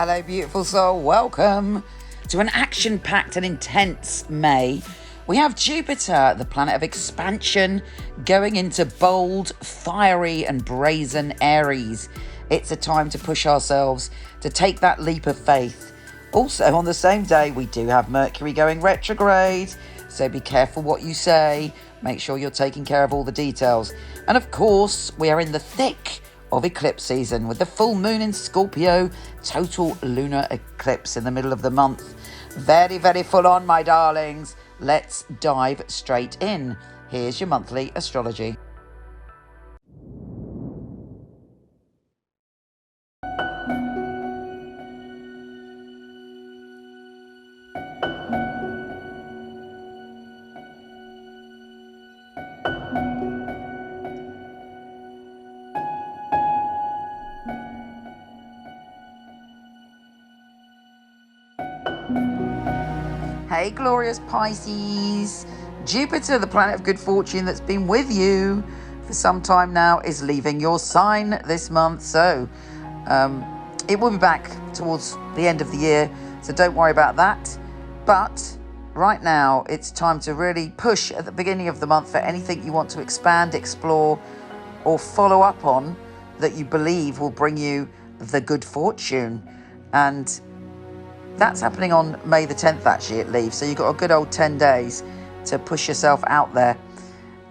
Hello, beautiful soul. Welcome to an action-packed and intense May. We have Jupiter, the planet of expansion, going into bold, fiery and brazen Aries. It's a time to push ourselves, to take that leap of faith. Also, on the same day, we do have Mercury going retrograde, so be careful what you say. Make sure you're taking care of all the details. And of course, we are in the thick of eclipse season with the full moon in Scorpio, total lunar eclipse in the middle of the month. Very, very full on, my darlings. Let's dive straight in. Here's your monthly astrology. Hey, glorious Pisces. Jupiter, the planet of good fortune that's been with you for some time now, is leaving your sign this month. So it will be back towards the end of the year. So don't worry about that. But right now, it's time to really push at the beginning of the month for anything you want to expand, explore, or follow up on that you believe will bring you the good fortune. And that's happening on May the 10th, actually, it leaves. So you've got a good old 10 days to push yourself out there.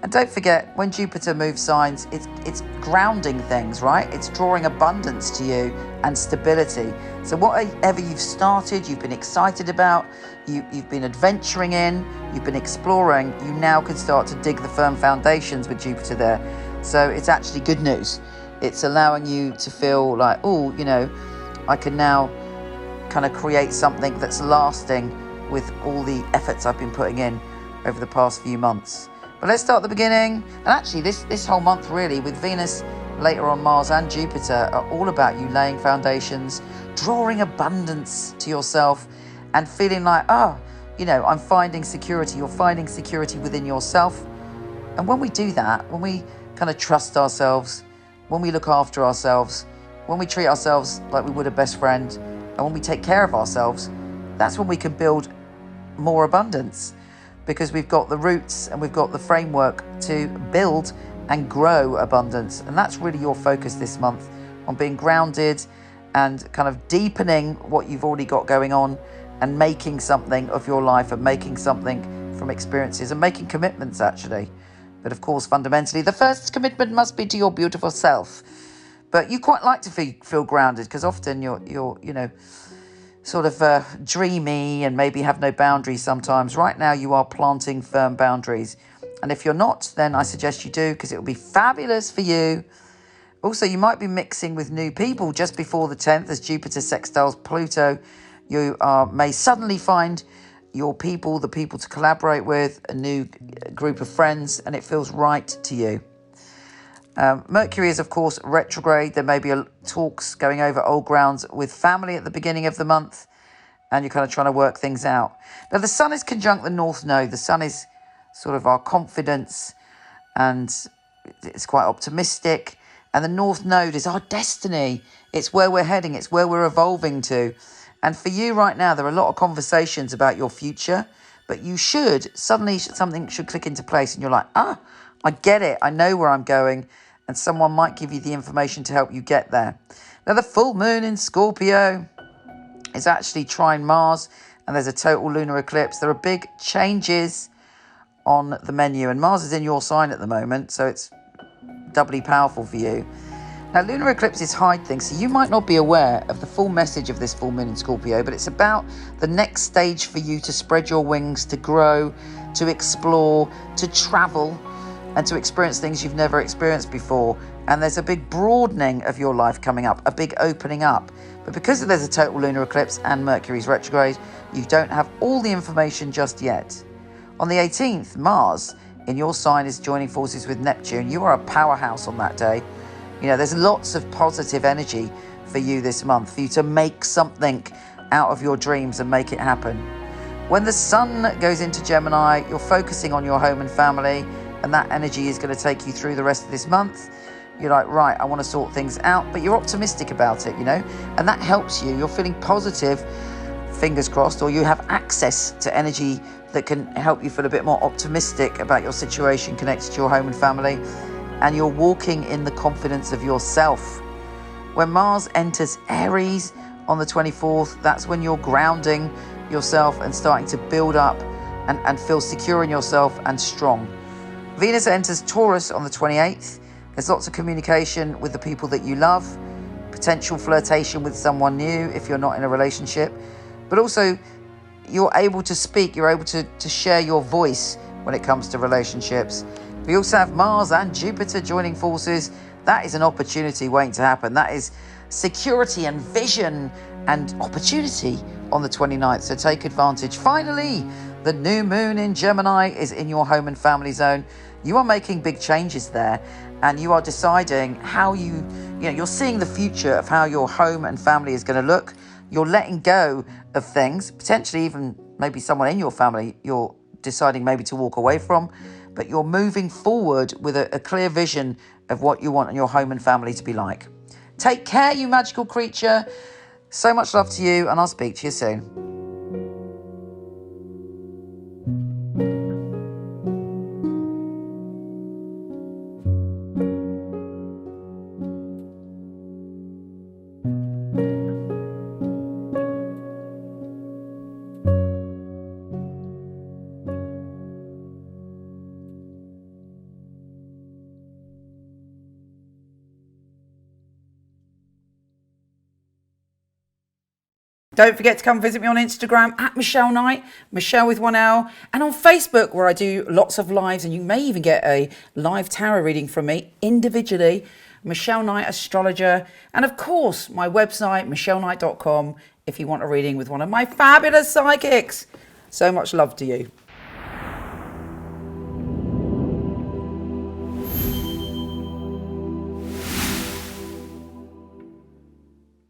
And don't forget, when Jupiter moves signs, it's grounding things, right? It's drawing abundance to you and stability. So whatever you've started, you've been excited about, you've been adventuring in, you've been exploring, you now can start to dig the firm foundations with Jupiter there. So it's actually good news. It's allowing you to feel like, oh, I can now kind of create something that's lasting with all the efforts I've been putting in over the past few months. But let's start at the beginning. And actually this whole month really, with Venus, later on Mars and Jupiter, are all about you laying foundations, drawing abundance to yourself and feeling like, I'm finding security. You're finding security within yourself. And when we do that, when we kind of trust ourselves, when we look after ourselves, when we treat ourselves like we would a best friend, and when we take care of ourselves, that's when we can build more abundance, because we've got the roots and we've got the framework to build and grow abundance. And that's really your focus this month, on being grounded and kind of deepening what you've already got going on and making something of your life and making something from experiences and making commitments, actually. But of course, fundamentally, the first commitment must be to your beautiful self. But you quite like to feel grounded, because often you're sort of dreamy and maybe have no boundaries sometimes. Right now, you are planting firm boundaries. And if you're not, then I suggest you do, because it will be fabulous for you. Also, you might be mixing with new people just before the 10th as Jupiter sextiles Pluto. You may suddenly find your people, the people to collaborate with, a new group of friends, and it feels right to you. Mercury is, of course, retrograde. There may be talks going over old grounds with family at the beginning of the month, and you're kind of trying to work things out. Now, the Sun is conjunct the North Node. The Sun is sort of our confidence, and it's quite optimistic. And the North Node is our destiny. It's where we're heading. It's where we're evolving to. And for you right now, there are a lot of conversations about your future, but something should click into place, and you're like, I get it. I know where I'm going. And someone might give you the information to help you get there. Now, the full moon in Scorpio is actually trine Mars, and there's a total lunar eclipse. There are big changes on the menu, and Mars is in your sign at the moment, so it's doubly powerful for you. Now, lunar eclipses hide things, so you might not be aware of the full message of this full moon in Scorpio, but it's about the next stage for you to spread your wings, to grow, to explore, to travel, and to experience things you've never experienced before. And there's a big broadening of your life coming up, a big opening up. But because there's a total lunar eclipse and Mercury's retrograde, you don't have all the information just yet. On the 18th, Mars in your sign is joining forces with Neptune. You are a powerhouse on that day. There's lots of positive energy for you this month, for you to make something out of your dreams and make it happen. When the Sun goes into Gemini, you're focusing on your home and family, and that energy is going to take you through the rest of this month. you're like, right, I want to sort things out, but you're optimistic about it, you know, and that helps you. You're feeling positive, fingers crossed, or you have access to energy that can help you feel a bit more optimistic about your situation connected to your home and family, and you're walking in the confidence of yourself. When Mars enters Aries on the 24th, that's when you're grounding yourself and starting to build up and feel secure in yourself and strong. Venus enters Taurus on the 28th. There's lots of communication with the people that you love, potential flirtation with someone new if you're not in a relationship, but also you're able to speak, you're able to share your voice when it comes to relationships. We also have Mars and Jupiter joining forces. That is an opportunity waiting to happen. That is security and vision and opportunity on the 29th, so take advantage. Finally, the new moon in Gemini is in your home and family zone. You are making big changes there, and you are deciding how you're seeing the future of how your home and family is going to look. You're letting go of things, potentially even maybe someone in your family you're deciding maybe to walk away from, but you're moving forward with a clear vision of what you want your home and family to be like. Take care, you magical creature. So much love to you, and I'll speak to you soon. Don't forget to come visit me on Instagram at Michele Knight, Michele with 1 L, and on Facebook, where I do lots of lives, and you may even get a live tarot reading from me individually. Michele Knight, astrologer, and of course my website michelleknight.com if you want a reading with one of my fabulous psychics. So much love to you.